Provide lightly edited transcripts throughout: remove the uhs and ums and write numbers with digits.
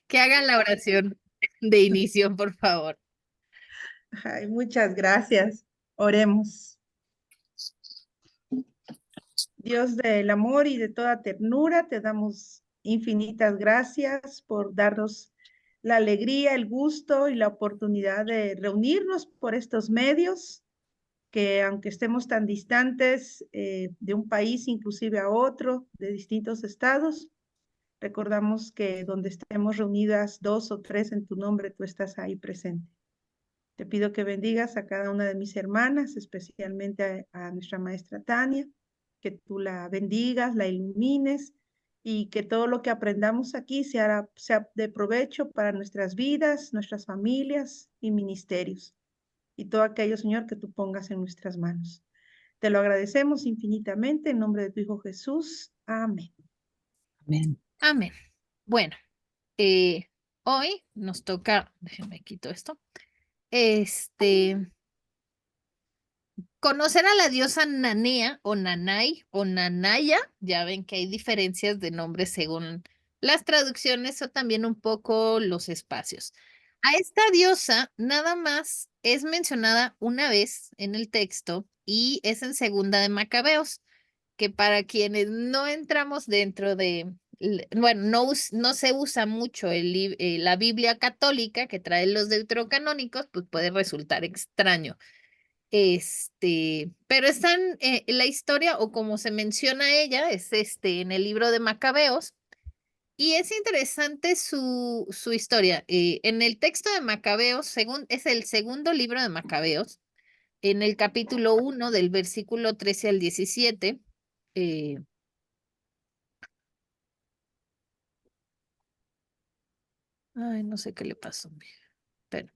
que hagan la oración de inicio, por favor. Ay, muchas gracias. Oremos. Dios del amor y de toda ternura, te damos infinitas gracias por darnos la alegría, el gusto y la oportunidad de reunirnos por estos medios, que aunque estemos tan distantes de un país inclusive a otro, de distintos estados, recordamos que donde estemos reunidas dos o tres en tu nombre, tú estás ahí presente. Te pido que bendigas a cada una de mis hermanas, especialmente a nuestra maestra Tania, que tú la bendigas, la ilumines y que todo lo que aprendamos aquí sea de provecho para nuestras vidas, nuestras familias y ministerios. Y todo aquello, Señor, que tú pongas en nuestras manos. Te lo agradecemos infinitamente en nombre de tu Hijo Jesús. Amén. Amén. Amén. Bueno, hoy nos toca, déjenme quito esto, conocer a la diosa Nanea o Nanay o Nanaya. Ya ven que hay diferencias de nombres según las traducciones o también un poco los espacios. A esta diosa nada más es mencionada una vez en el texto y es en Segunda de Macabeos, que para quienes no entramos dentro de, bueno, no se usa mucho la Biblia católica que trae los deuterocanónicos, pues puede resultar extraño. Pero están, la historia o como se menciona ella, es en el libro de Macabeos, y es interesante su historia. En el texto de Macabeos, es el segundo libro de Macabeos, en el capítulo 1 del versículo 13 al 17, eh, ay, no sé qué le pasó. Pero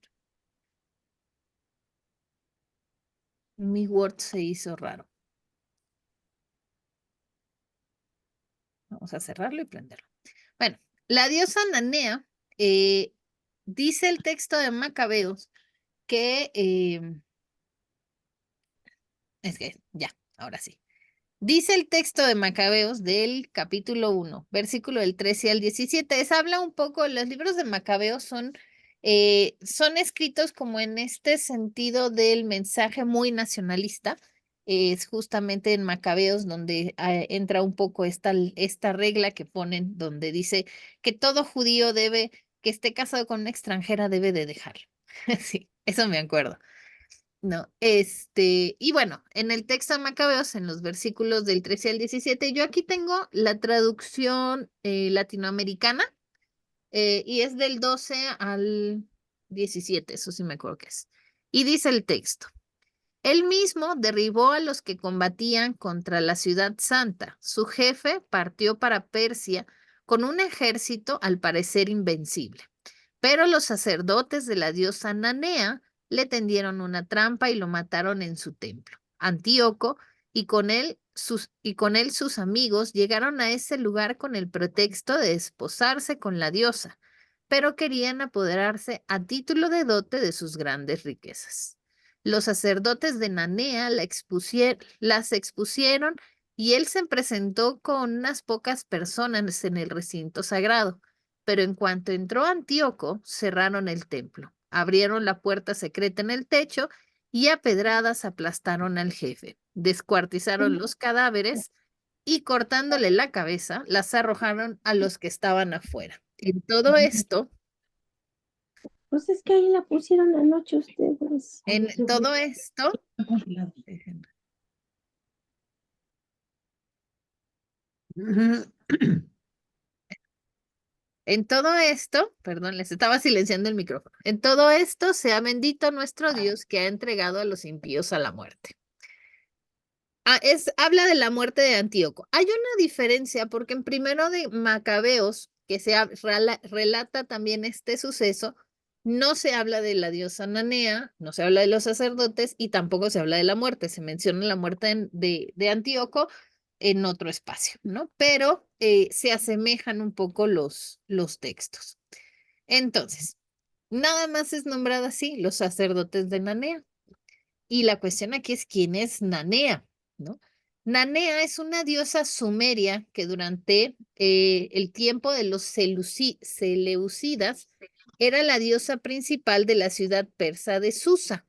mi Word se hizo raro. Vamos a cerrarlo y prenderlo. Bueno, la diosa Nanea, dice el texto de Macabeos que, es que ya, ahora sí. Dice el texto de Macabeos del capítulo 1, versículo del 13 al 17. Habla un poco, los libros de Macabeos son escritos como en este sentido del mensaje muy nacionalista. Es justamente en Macabeos donde entra un poco esta regla que ponen, donde dice que todo judío que esté casado con una extranjera debe de dejarlo. Sí, eso me acuerdo. No, y bueno, en el texto de Macabeos, en los versículos del 13 al 17, yo aquí tengo la traducción latinoamericana, y es del 12 al 17, eso sí me acuerdo que es. Y dice el texto: Él mismo derribó a los que combatían contra la ciudad santa. Su jefe partió para Persia con un ejército al parecer invencible. Pero los sacerdotes de la diosa Nanea le tendieron una trampa y lo mataron en su templo. Antíoco y con él sus amigos llegaron a ese lugar con el pretexto de desposarse con la diosa, pero querían apoderarse a título de dote de sus grandes riquezas. Los sacerdotes de Nanea las expusieron y él se presentó con unas pocas personas en el recinto sagrado. Pero en cuanto entró Antíoco, cerraron el templo, abrieron la puerta secreta en el techo y a pedradas aplastaron al jefe. Descuartizaron los cadáveres y cortándole la cabeza, las arrojaron a los que estaban afuera. En todo esto, Pues es que ahí la pusieron anoche ustedes. en todo esto, déjenme. En todo esto, perdón, les estaba silenciando el micrófono. En todo esto, sea bendito nuestro Dios que ha entregado a los impíos a la muerte. Habla de la muerte de Antíoco. Hay una diferencia porque en primero de Macabeos, que relata también este suceso, no se habla de la diosa Nanea, no se habla de los sacerdotes y tampoco se habla de la muerte. Se menciona la muerte de Antíoco en otro espacio, ¿no? Pero se asemejan un poco los textos. Entonces, nada más es nombrada así, los sacerdotes de Nanea. Y la cuestión aquí es quién es Nanea, ¿no? Nanea es una diosa sumeria que durante el tiempo de los Seleucidas era la diosa principal de la ciudad persa de Susa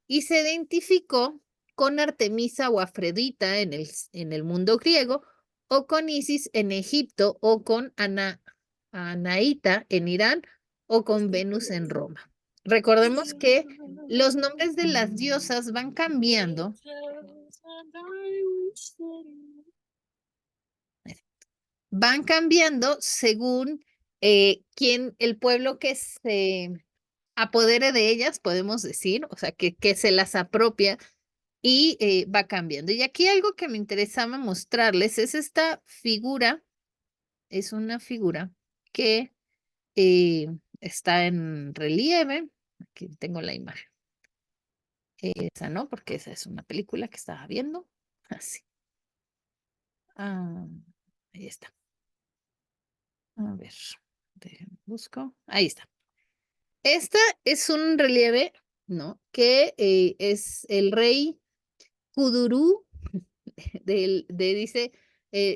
y se identificó con Artemisa o Afrodita en el mundo griego, o con Isis en Egipto, o con Anaíta en Irán, o con Venus en Roma. Recordemos que los nombres de las diosas van cambiando según el pueblo que se apodere de ellas, podemos decir, o sea, que se las apropia y va cambiando. Y aquí algo que me interesaba mostrarles es esta figura, es una figura que está en relieve. Aquí tengo la imagen. Esa no, porque esa es una película que estaba viendo. Así. Ahí está. A ver, busco. Ahí está. Esta es un relieve, ¿no? Que es el rey Kudurú dice,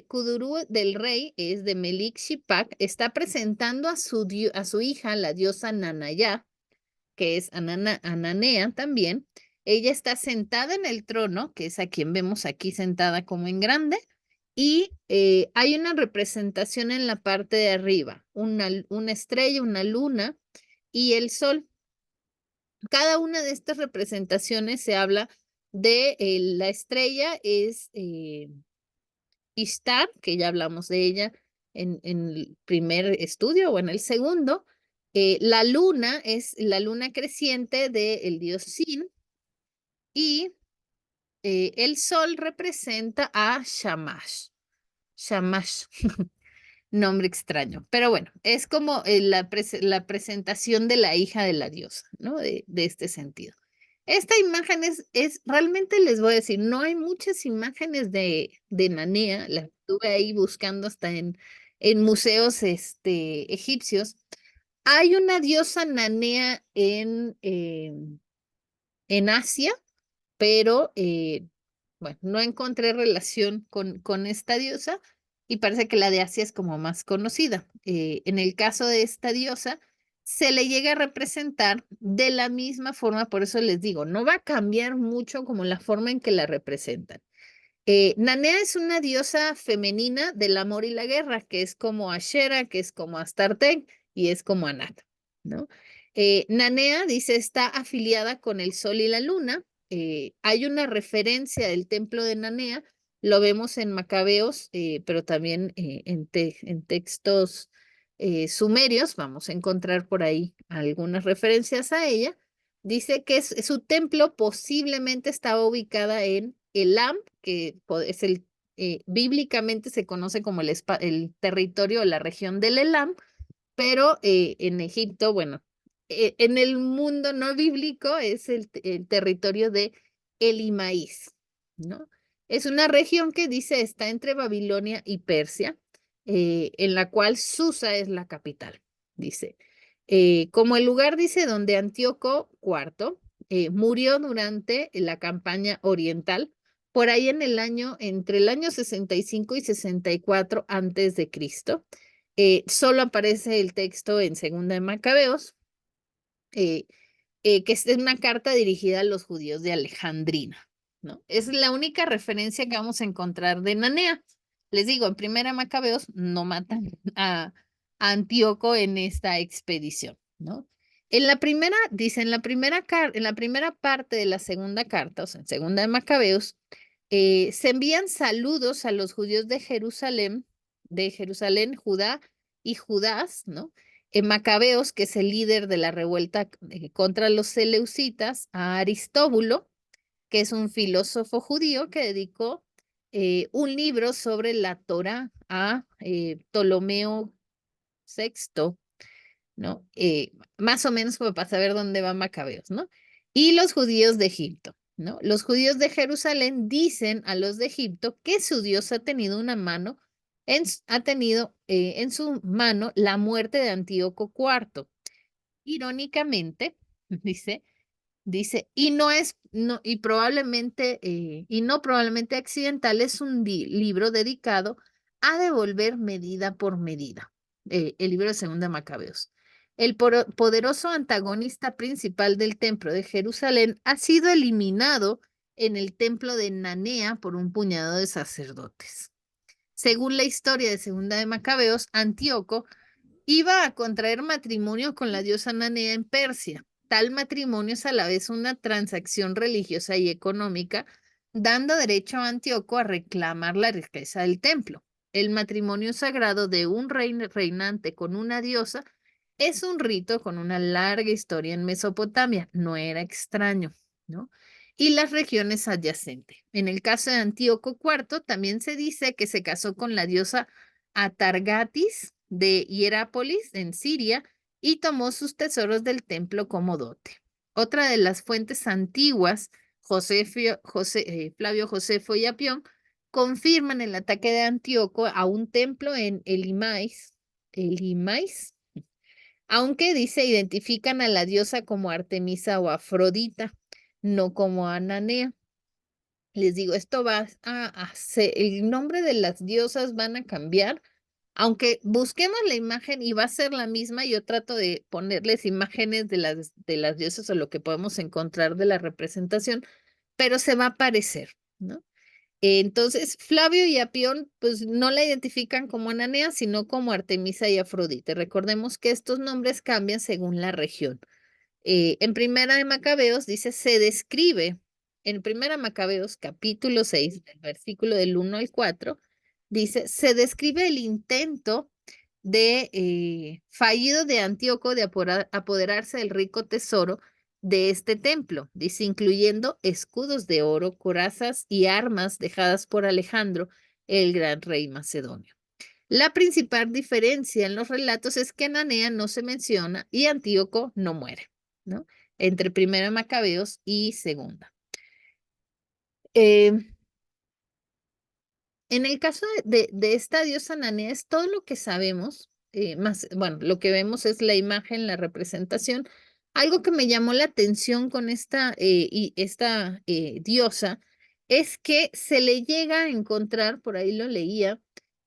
Kudurú del rey es de Melik Shipak, está presentando a su hija, la diosa Nanaya, que es Ananea también. Ella está sentada en el trono, que es a quien vemos aquí sentada como en grande, y hay una representación en la parte de arriba, una estrella, una luna y el sol. Cada una de estas representaciones se habla de la estrella es Ishtar, que ya hablamos de ella en el primer estudio o en el segundo. La luna es la luna creciente del dios Sin y el sol representa a Shamash. Shamash, nombre extraño, pero bueno, es como la presentación de la hija de la diosa, ¿no? De este sentido. Esta imagen realmente les voy a decir, no hay muchas imágenes de Nanea, las estuve ahí buscando hasta en museos egipcios. Hay una diosa Nanea en Asia, pero bueno, no encontré relación con esta diosa y parece que la de Asia es como más conocida. En el caso de esta diosa, se le llega a representar de la misma forma, por eso les digo, no va a cambiar mucho como la forma en que la representan. Nanea es una diosa femenina del amor y la guerra, que es como Ashera, que es como Astarte y es como Anat, ¿no? Nanea, dice, está afiliada con el sol y la luna. Hay una referencia del templo de Nanea, lo vemos en Macabeos, pero también en textos sumerios, vamos a encontrar por ahí algunas referencias a ella. Dice que su templo posiblemente estaba ubicada en Elam, que es bíblicamente se conoce como el territorio o la región del Elam, pero en Egipto, bueno, en el mundo no bíblico es el territorio de Elimaíz, ¿no? Es una región que dice está entre Babilonia y Persia, en la cual Susa es la capital, dice. Como el lugar dice donde Antíoco IV murió durante la campaña oriental, por ahí entre el año 65 y 64 antes de Cristo. Solo aparece el texto en Segunda de Macabeos, que es una carta dirigida a los judíos de Alejandrina, ¿no? Es la única referencia que vamos a encontrar de Nanea. Les digo, en Primera Macabeos no matan a Antíoco en esta expedición, ¿no? Dice, en la primera parte de la segunda carta, o sea, en Segunda de Macabeos, se envían saludos a los judíos de Jerusalén, Judá y Judás, ¿no? Macabeos, que es el líder de la revuelta contra los seleucitas, a Aristóbulo, que es un filósofo judío que dedicó un libro sobre la Torá a Ptolomeo VI, ¿no? Más o menos como para saber dónde va Macabeos, ¿no? Y los judíos de Egipto, ¿no? Los judíos de Jerusalén dicen a los de Egipto que su Dios ha tenido en su mano la muerte de Antíoco IV. Irónicamente, dice, Dice, y no probablemente accidental, es un libro dedicado a devolver medida por medida. El libro de Segunda de Macabeos. El poderoso antagonista principal del templo de Jerusalén ha sido eliminado en el templo de Nanea por un puñado de sacerdotes. Según la historia de Segunda de Macabeos, Antíoco iba a contraer matrimonio con la diosa Nanea en Persia. Tal matrimonio es a la vez una transacción religiosa y económica, dando derecho a Antíoco a reclamar la riqueza del templo. El matrimonio sagrado de un rey reinante con una diosa es un rito con una larga historia en Mesopotamia. No era extraño, ¿no? Y las regiones adyacentes. En el caso de Antíoco IV, también se dice que se casó con la diosa Atargatis de Hierápolis en Siria y tomó sus tesoros del templo como dote. Otra de las fuentes antiguas, Flavio Josefo y Apión, confirman el ataque de Antíoco a un templo en Elimais, aunque dice identifican a la diosa como Artemisa o Afrodita, no como Ananea. Les digo, esto va el nombre de las diosas van a cambiar, aunque busquemos la imagen y va a ser la misma, yo trato de ponerles imágenes de las diosas o lo que podemos encontrar de la representación, pero se va a parecer, ¿no? Entonces, Flavio y Apión, pues no la identifican como Ananea, sino como Artemisa y Afrodite. Recordemos que estos nombres cambian según la región. En Primera de Macabeos dice, se describe, en Primera Macabeos, capítulo 6, del versículo del 1 al 4, dice, se describe el intento de fallido de Antíoco de apoderarse del rico tesoro de este templo, dice, incluyendo escudos de oro, corazas y armas dejadas por Alejandro, el gran rey macedonio. La principal diferencia en los relatos es que Ananea no se menciona y Antíoco no muere, ¿no? Entre Primera Macabeos y Segunda. En el caso de esta diosa Nanea es todo lo que sabemos, más, bueno, lo que vemos es la imagen, la representación. Algo que me llamó la atención con esta diosa es que se le llega a encontrar, por ahí lo leía,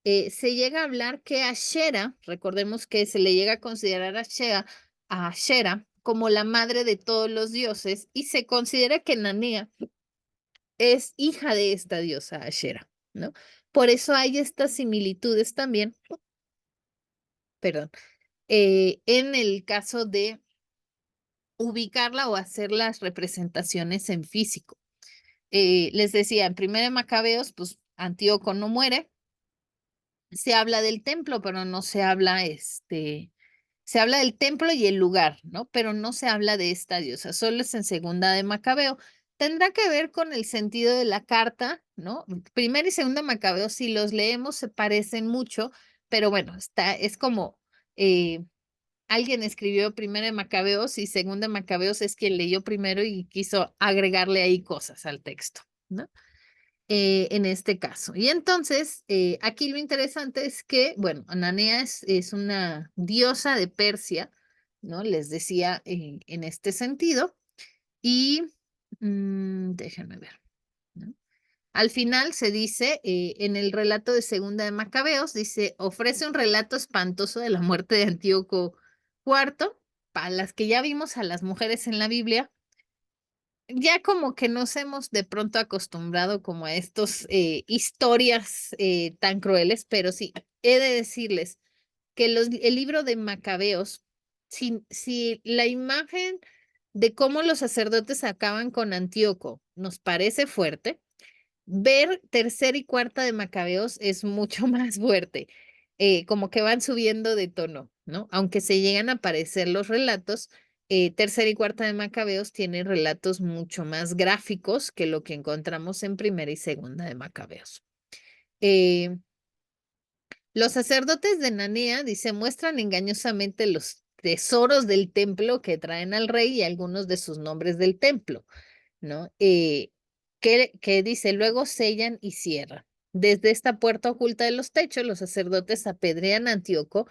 se llega a hablar que Ashera, recordemos que se le llega a considerar a Ashera como la madre de todos los dioses y se considera que Nanea es hija de esta diosa Ashera, ¿no? Por eso hay estas similitudes también, perdón, en el caso de ubicarla o hacer las representaciones en físico. Les decía, en Primera de Macabeos, pues Antíoco no muere, se habla del templo, pero no se habla, se habla del templo y el lugar, ¿no? Pero no se habla de esta diosa, solo es en Segunda de Macabeo. Tendrá que ver con el sentido de la carta, ¿no? Primera y Segunda Macabeo, si los leemos, se parecen mucho, pero bueno, es como alguien escribió Primera de Macabeos y Segunda de Macabeos es quien leyó primero y quiso agregarle ahí cosas al texto, ¿no? En este caso. Y entonces, aquí lo interesante es que, bueno, Ananea es una diosa de Persia, ¿no? Les decía en este sentido. Y déjenme ver, ¿no? Al final se dice, en el relato de Segunda de Macabeos, dice, ofrece un relato espantoso de la muerte de Antíoco IV, para las que ya vimos a las mujeres en la Biblia, ya como que nos hemos de pronto acostumbrado como a estos historias tan crueles, pero sí, he de decirles que el libro de Macabeos, si la imagen de cómo los sacerdotes acaban con Antíoco nos parece fuerte, ver tercera y cuarta de Macabeos es mucho más fuerte, como que van subiendo de tono, ¿no? Aunque se llegan a aparecer los relatos, tercera y cuarta de Macabeos tienen relatos mucho más gráficos que lo que encontramos en primera y segunda de Macabeos. Los sacerdotes de Nanea, dice, muestran engañosamente los tesoros del templo que traen al rey y algunos de sus nombres del templo, ¿no? Que dice, luego sellan y cierran. Desde esta puerta oculta de los techos, los sacerdotes apedrean a Antíoco.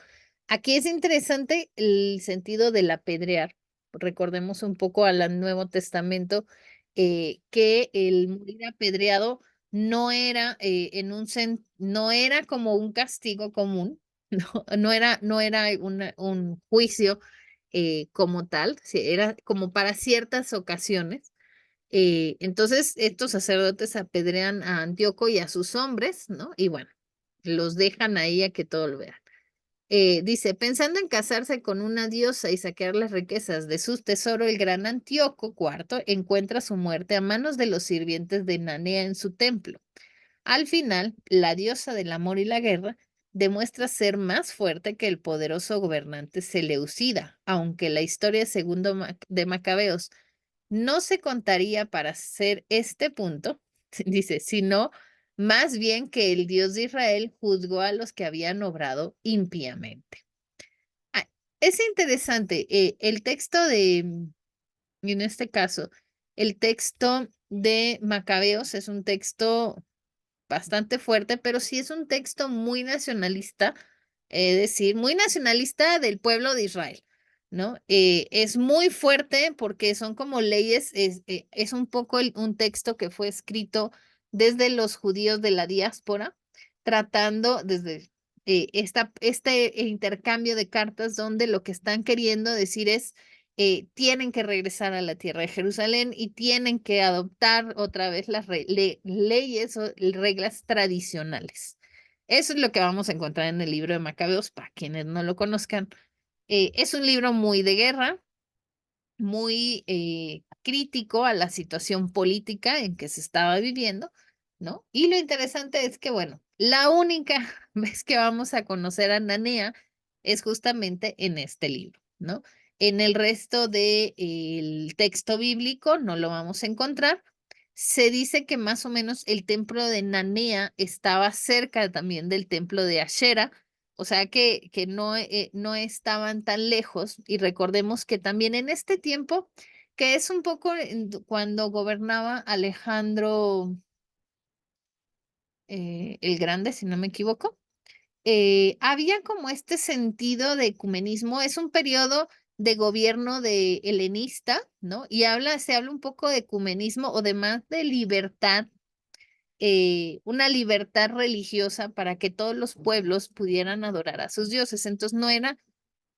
Aquí es interesante el sentido del apedrear, recordemos un poco al Nuevo Testamento, que el morir apedreado no era como un castigo común, no era un juicio como tal, sí, era como para ciertas ocasiones. Entonces, estos sacerdotes apedrean a Antíoco y a sus hombres, ¿no? Y bueno, los dejan ahí a que todo lo vean. Dice, pensando en casarse con una diosa y saquear las riquezas de su tesoro, el gran Antíoco IV encuentra su muerte a manos de los sirvientes de Nanea en su templo. Al final, la diosa del amor y la guerra demuestra ser más fuerte que el poderoso gobernante Seleucida, aunque la historia de Macabeos no se contaría para hacer este punto, dice, sino más bien que el Dios de Israel juzgó a los que habían obrado impíamente. Ah, es interesante, el texto en este caso, el texto de Macabeos es un texto bastante fuerte, pero sí es un texto muy nacionalista, es decir, muy nacionalista del pueblo de Israel, ¿no? Es muy fuerte porque son como leyes, es un poco un texto que fue escrito desde los judíos de la diáspora, tratando desde este intercambio de cartas donde lo que están queriendo decir es tienen que regresar a la tierra de Jerusalén y tienen que adoptar otra vez las leyes o reglas tradicionales. Eso es lo que vamos a encontrar en el libro de Macabeos, para quienes no lo conozcan. Es un libro muy de guerra, muy crítico a la situación política en que se estaba viviendo, ¿no? Y lo interesante es que, bueno, la única vez que vamos a conocer a Nanea es justamente en este libro, ¿no? En el resto del texto bíblico no lo vamos a encontrar. Se dice que más o menos el templo de Nanea estaba cerca también del templo de Ashera, o sea que no estaban tan lejos. Y recordemos que también en este tiempo, que es un poco cuando gobernaba Alejandro el Grande, si no me equivoco, había como este sentido de ecumenismo. Es un periodo de gobierno de helenista, ¿no? Y se habla un poco de ecumenismo o de más de libertad, una libertad religiosa para que todos los pueblos pudieran adorar a sus dioses. Entonces no era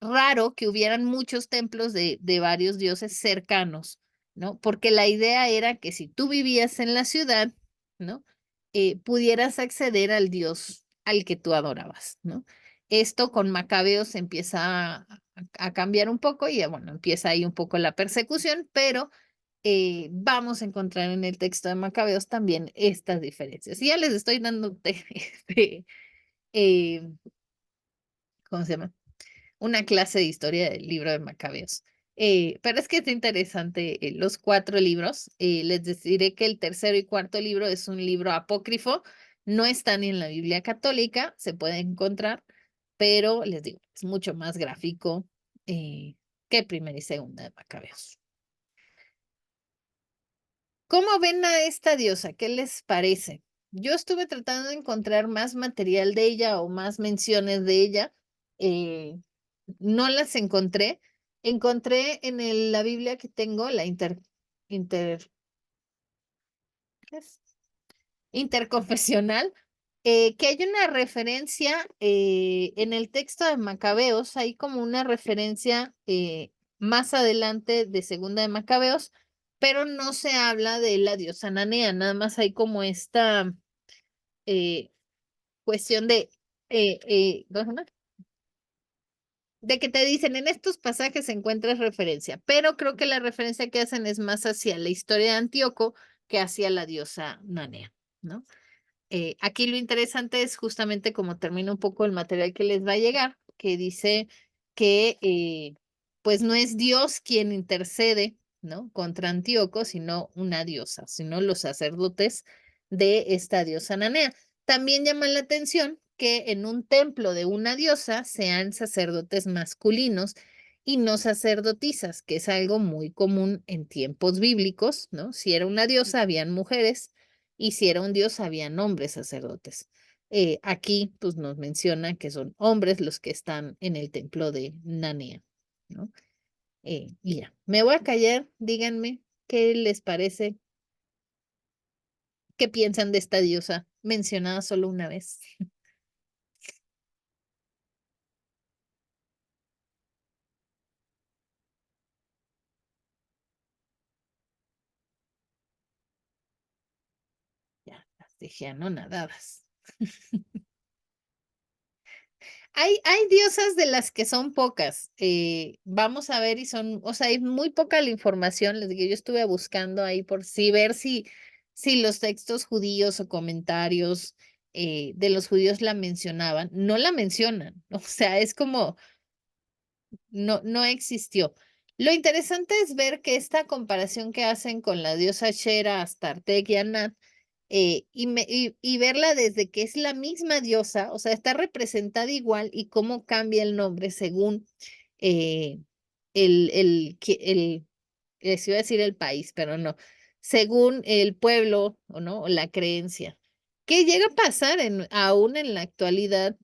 raro que hubieran muchos templos de varios dioses cercanos, ¿no? Porque la idea era que si tú vivías en la ciudad, ¿no? Pudieras acceder al dios al que tú adorabas, ¿no? Esto con Macabeos empieza a cambiar un poco y bueno, empieza ahí un poco la persecución, pero vamos a encontrar en el texto de Macabeos también estas diferencias. Y ya les estoy dando eh, ¿cómo se llama? Una clase de historia del libro de Macabeos. Pero es que es interesante los 4 libros. Les diré que el tercero y cuarto libro es un libro apócrifo. No están en la Biblia católica, se puede encontrar, pero les digo, es mucho más gráfico que primera y segunda de Macabeos. ¿Cómo ven a esta diosa? ¿Qué les parece? Yo estuve tratando de encontrar más material de ella o más menciones de ella. eh, no las encontré. Encontré en la Biblia que tengo, la ¿qué es? Interconfesional, que hay una referencia en el texto de Macabeos, hay como una referencia más adelante de Segunda de Macabeos, pero no se habla de la diosa Nanea, nada más hay como esta eh, cuestión ¿cómo se llama? De que te dicen en estos pasajes encuentras referencia, pero creo que la referencia que hacen es más hacia la historia de Antíoco que hacia la diosa Nanea, ¿no? Aquí lo interesante es justamente como termina un poco el material que les va a llegar, que dice que pues no es Dios quien intercede, ¿no? Contra Antíoco, sino una diosa, sino los sacerdotes de esta diosa Nanea. También llama la atención que en un templo de una diosa sean sacerdotes masculinos y no sacerdotisas, que es algo muy común en tiempos bíblicos, ¿no? Si era una diosa, habían mujeres y si era un dios, habían hombres sacerdotes. Aquí, pues nos menciona que son hombres los que están en el templo de Nanea, ¿no? Y ya, me voy a callar, díganme qué les parece, qué piensan de esta diosa mencionada solo una vez. Ya, las dejé anonadadas. Hay diosas de las que son pocas. Vamos a ver y son, o sea, hay muy poca la información. Les digo, yo estuve buscando ahí por sí, ver si los textos judíos o comentarios de los judíos la mencionaban. No la mencionan. O sea, es como, no existió. Lo interesante es ver que esta comparación que hacen con la diosa Shera, Astartek y Anat, y verla desde que es la misma diosa, o sea, está representada igual y cómo cambia el nombre según eh, les iba a decir el país, pero no, según el pueblo o no, o la creencia. ¿Qué llega a pasar aún en la actualidad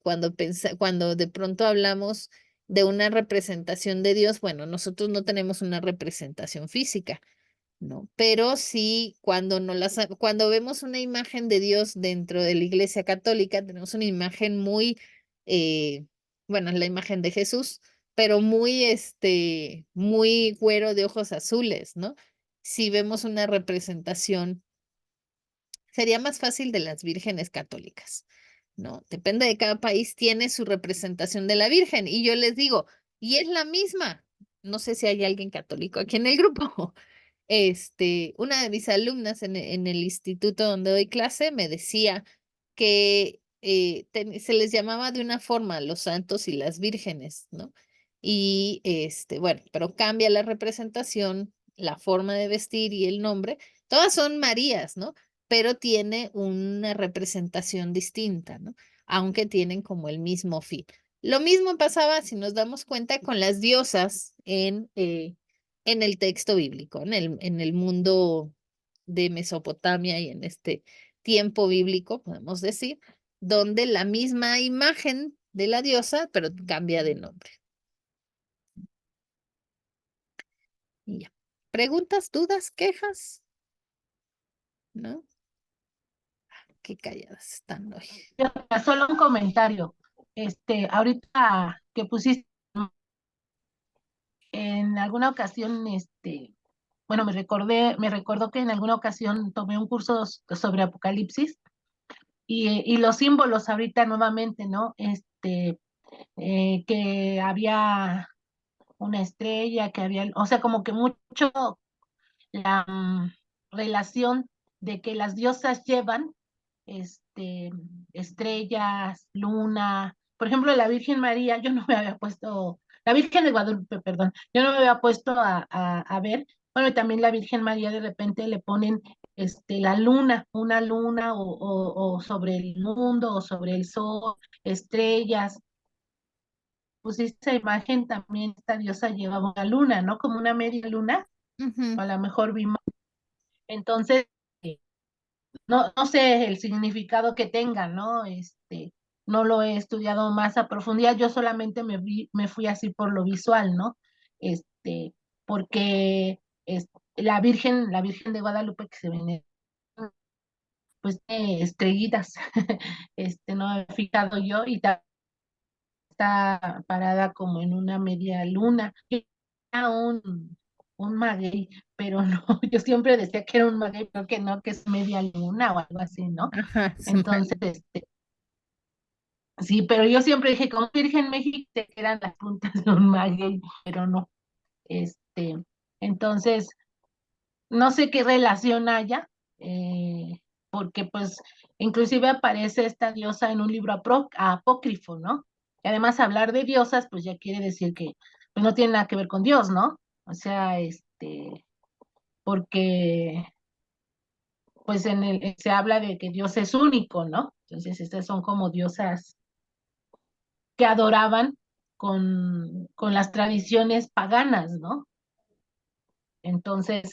cuando de pronto hablamos de una representación de Dios? Bueno, nosotros no tenemos una representación física, ¿no? Pero sí, cuando vemos una imagen de Dios dentro de la Iglesia Católica, tenemos una imagen muy, bueno, es la imagen de Jesús, pero muy, muy güero de ojos azules, ¿no? Si vemos una representación, sería más fácil de las vírgenes católicas, ¿no? Depende de cada país, tiene su representación de la Virgen. Y yo les digo, y es la misma. No sé si hay alguien católico aquí en el grupo. Una de mis alumnas en el instituto donde doy clase me decía que se les llamaba de una forma los santos y las vírgenes, ¿no? Y bueno, pero cambia la representación, la forma de vestir y el nombre. Todas son Marías, ¿no? Pero tiene una representación distinta, ¿no? Aunque tienen como el mismo fin. Lo mismo pasaba, si nos damos cuenta, con las diosas en el texto bíblico, en el mundo de Mesopotamia y en este tiempo bíblico, podemos decir, donde la misma imagen de la diosa, pero cambia de nombre. Y ya. ¿Preguntas, dudas, quejas? ¿No? Qué calladas están hoy. Solo un comentario. Ahorita que pusiste en alguna ocasión, bueno, me recordó que en alguna ocasión tomé un curso sobre Apocalipsis y los símbolos ahorita nuevamente, ¿no? Que había una estrella, que había, o sea, como que mucho la relación de que las diosas llevan este, estrellas, luna. Por ejemplo, la Virgen María, yo no me había puesto, la Virgen de Guadalupe, perdón, yo no me había puesto a ver. Bueno, y también la Virgen María de repente le ponen la luna, una luna o sobre el mundo o sobre el sol, estrellas. Pues esa imagen también, esta diosa llevaba una luna, ¿no? Como una media luna, o a lo mejor vimos. Entonces, no sé el significado que tenga, ¿no? No lo he estudiado más a profundidad, yo solamente me fui así por lo visual, ¿no? Porque la Virgen de Guadalupe que se ven, pues, estrellitas, no he fijado yo, y está parada como en una media luna, era un maguey, pero no, yo siempre decía que era un maguey, pero que no, que es media luna o algo así, ¿no? Ajá, Entonces, sí, pero yo siempre dije, como Virgen México, que eran las puntas de un maguey, pero no. Este, entonces, no sé qué relación haya, porque pues inclusive aparece esta diosa en un libro apócrifo, ¿no? Y además hablar de diosas, pues ya quiere decir que pues, no tiene nada que ver con Dios, ¿no? O sea, porque pues se habla de que Dios es único, ¿no? Entonces, estas son como diosas que adoraban con las tradiciones paganas, ¿no? Entonces,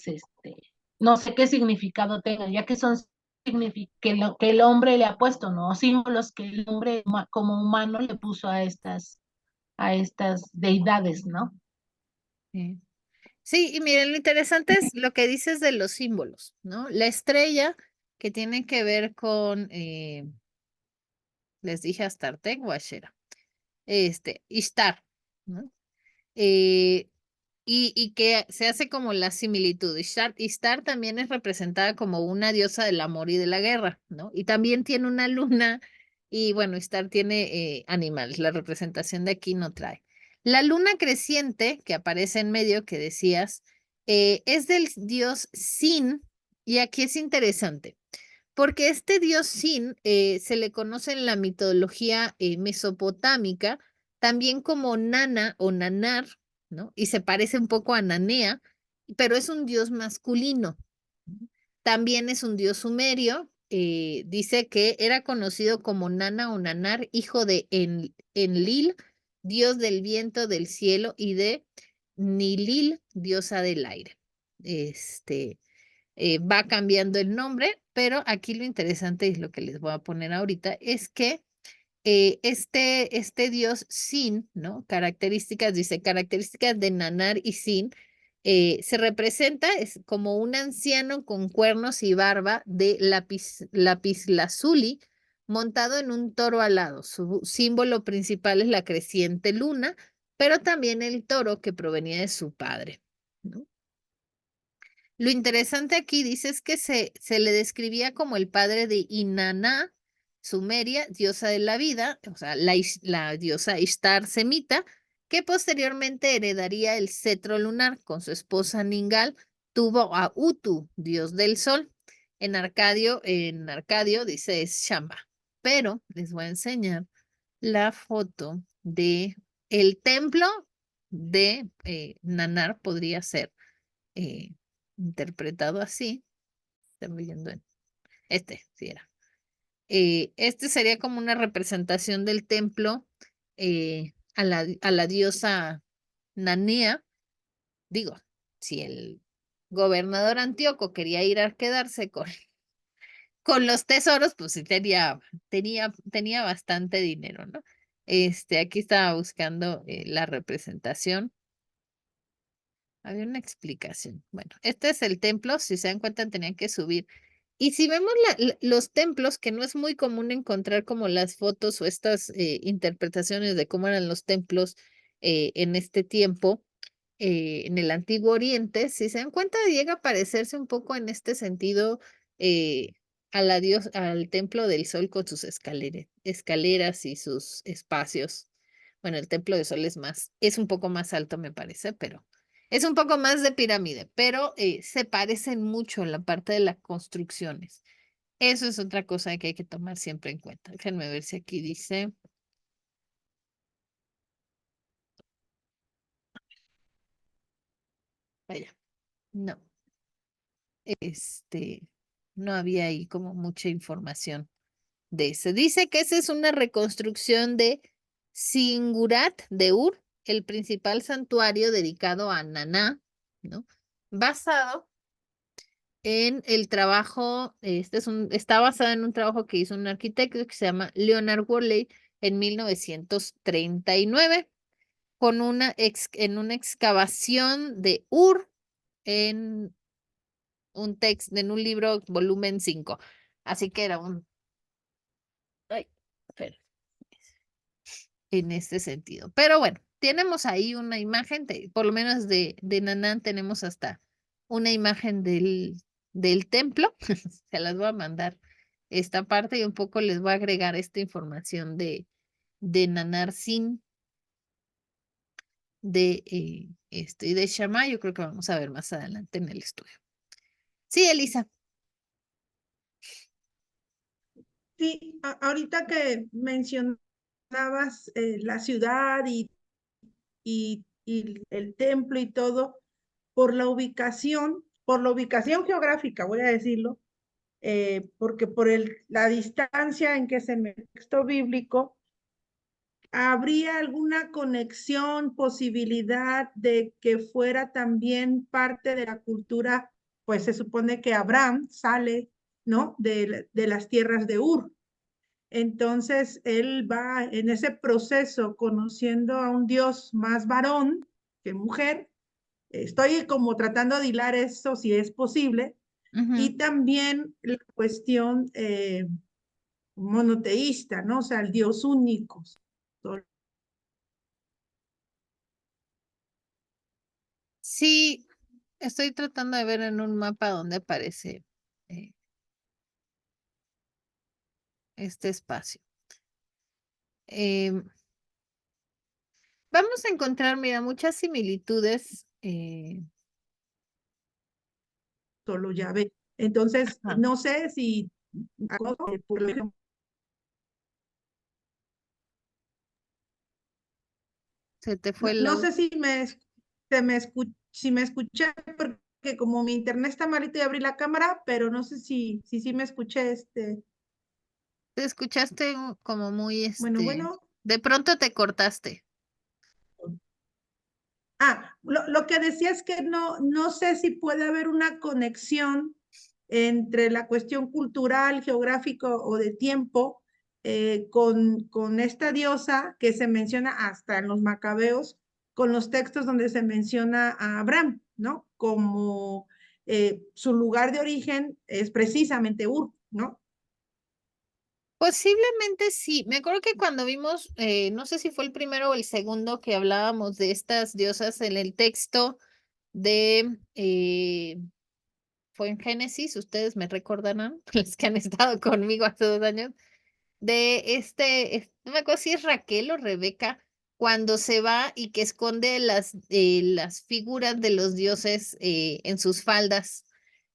no sé qué significado tengan, ya que son que el hombre le ha puesto, ¿no? Símbolos que el hombre como humano le puso a estas deidades, ¿no? Sí, y miren, lo interesante es lo que dices de los símbolos, ¿no? La estrella que tiene que ver con, les dije Astartek o Ashera, Ishtar, ¿no? Eh, y que se hace como la similitud. Ishtar también es representada como una diosa del amor y de la guerra, ¿no? Y también tiene una luna, y bueno, Ishtar tiene animales, la representación de aquí no trae. La luna creciente que aparece en medio, que decías, es del dios Sin, y aquí es interesante. Porque este dios Sin se le conoce en la mitología mesopotámica también como Nana o Nanar, ¿no? Y se parece un poco a Nanea, pero es un dios masculino. También es un dios sumerio. Dice que era conocido como Nana o Nanar, hijo de Enlil, dios del viento, del cielo, y de Nilil, diosa del aire. Va cambiando el nombre, pero aquí lo interesante y lo que les voy a poner ahorita es que este dios Sin, ¿no? Características, dice, características de Nanar y Sin, se representa es como un anciano con cuernos y barba de lapislázuli montado en un toro alado. Su símbolo principal es la creciente luna, pero también el toro que provenía de su padre, ¿no? Lo interesante aquí dice es que se le describía como el padre de Inanna, Sumeria, diosa de la vida, o sea, la diosa Ishtar semita, que posteriormente heredaría el cetro lunar con su esposa Ningal, tuvo a Utu, dios del sol. En Arcadio dice es Shamba, pero les voy a enseñar la foto de el templo de Nanar, podría ser eh, interpretado así. Estoy leyendo sí era. Este sería como una representación del templo a la diosa Nanea. Digo, si el gobernador Antíoco quería ir a quedarse con los tesoros, pues sí tenía bastante dinero, ¿no? Aquí estaba buscando la representación. Había una explicación. Bueno, este es el templo, si se dan cuenta tenían que subir. Y si vemos los templos, que no es muy común encontrar como las fotos o estas interpretaciones de cómo eran los templos en este tiempo, en el Antiguo Oriente, si se dan cuenta llega a parecerse un poco en este sentido eh, al templo del Sol con sus escaleras y sus espacios. Bueno, el templo del Sol es un poco más alto, me parece, pero es un poco más de pirámide, pero se parecen mucho en la parte de las construcciones. Eso es otra cosa que hay que tomar siempre en cuenta. Déjenme ver si aquí dice. Vaya, no, este, no había ahí como mucha información de eso. Dice que esa es una reconstrucción de Singurat de Ur, el principal santuario dedicado a Naná, ¿no? Basado en el trabajo, está basado en un trabajo que hizo un arquitecto que se llama Leonard Worley en 1939 en una excavación de Ur en en un libro volumen 5. Así que era ay, espera, en este sentido. Pero bueno, tenemos ahí una imagen, por lo menos de Nanán tenemos hasta una imagen del templo. Se las voy a mandar esta parte y un poco les voy a agregar esta información de Nanar Sin, y de Shama. Yo creo que vamos a ver más adelante en el estudio. Sí, Elisa. Sí, ahorita que mencionabas la ciudad y el templo y todo, por la ubicación geográfica, voy a decirlo, porque por la distancia en que se me el texto bíblico, ¿habría alguna conexión, posibilidad de que fuera también parte de la cultura? Pues se supone que Abraham sale, ¿no? De las tierras de Ur. Entonces, él va en ese proceso conociendo a un Dios más varón que mujer, Estoy como tratando de hilar eso si es posible. Ujú. Y también la cuestión monoteísta, ¿no? O sea, el Dios único. Sí, estoy tratando de ver en un mapa dónde aparece eh, este espacio. Vamos a encontrar, mira, muchas similitudes. Solo Yahvé. Entonces, Ajá, no sé si, por ejemplo, se te no, fue el no audio. sé si me escuché, porque como mi internet está malito y abrí la cámara, pero no sé si me escuché Te escuchaste como muy, bueno. de pronto te cortaste. Lo que decía es que no sé si puede haber una conexión entre la cuestión cultural, geográfico o de tiempo con esta diosa que se menciona hasta en los Macabeos, con los textos donde se menciona a Abraham, ¿no? Como su lugar de origen es precisamente Ur, ¿no? Posiblemente sí. Me acuerdo que cuando vimos, no sé si fue el primero o el segundo que hablábamos de estas diosas en el texto de, fue en Génesis, ustedes me recordarán, los que han estado conmigo hace 2 años, de no me acuerdo si es Raquel o Rebeca, cuando se va y que esconde las figuras de los dioses en sus faldas,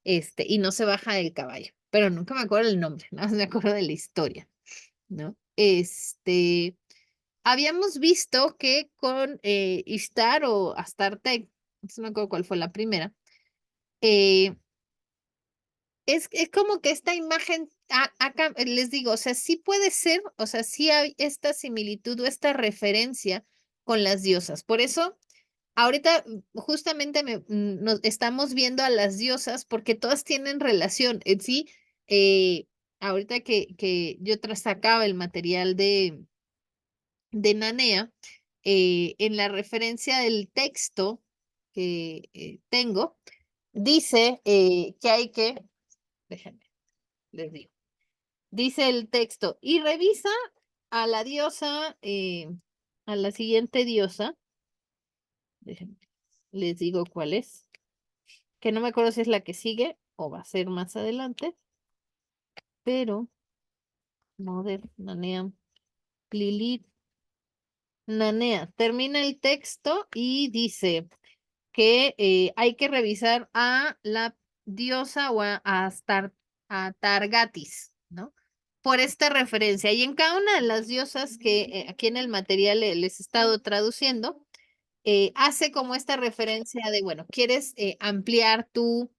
y no se baja del caballo, pero nunca me acuerdo el nombre, nada más me acuerdo de la historia, ¿no? Habíamos visto que con Ishtar o Astarte, no me acuerdo cuál fue la primera, eh, es como que esta imagen, acá les digo, o sea, sí puede ser, o sea, sí hay esta similitud o esta referencia con las diosas. Por eso, ahorita justamente nos estamos viendo a las diosas porque todas tienen relación. En sí, ahorita que yo sacaba el material de Nanea, en la referencia del texto que tengo, dice que hay que, déjenme, les digo. Dice el texto, y revisa a la diosa, a la siguiente diosa, déjenme, les digo cuál es, que no me acuerdo si es la que sigue o va a ser más adelante, pero Mother, Nanea, Lilith, Nanea, termina el texto y dice que hay que revisar a la diosa o a Targatis, ¿no? Por esta referencia. Y en cada una de las diosas que aquí en el material les he estado traduciendo, hace como esta referencia de, bueno, quieres ampliar tu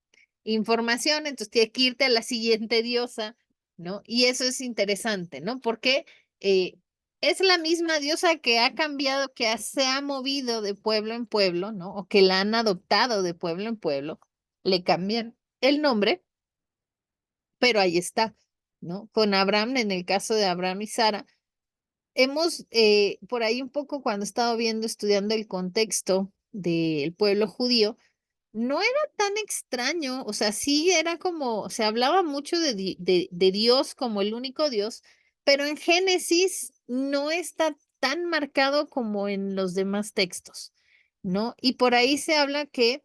información, entonces tienes que irte a la siguiente diosa, ¿no? Y eso es interesante, ¿no? Porque es la misma diosa que ha cambiado, se ha movido de pueblo en pueblo, ¿no? O que la han adoptado de pueblo en pueblo, le cambian el nombre, pero ahí está, ¿no? Con Abraham, en el caso de Abraham y Sara, hemos por ahí un poco cuando he estado viendo, estudiando el contexto del pueblo judío, no era tan extraño, o sea, sí era como, se hablaba mucho de Dios como el único Dios, pero en Génesis no está tan marcado como en los demás textos, ¿no? Y por ahí se habla que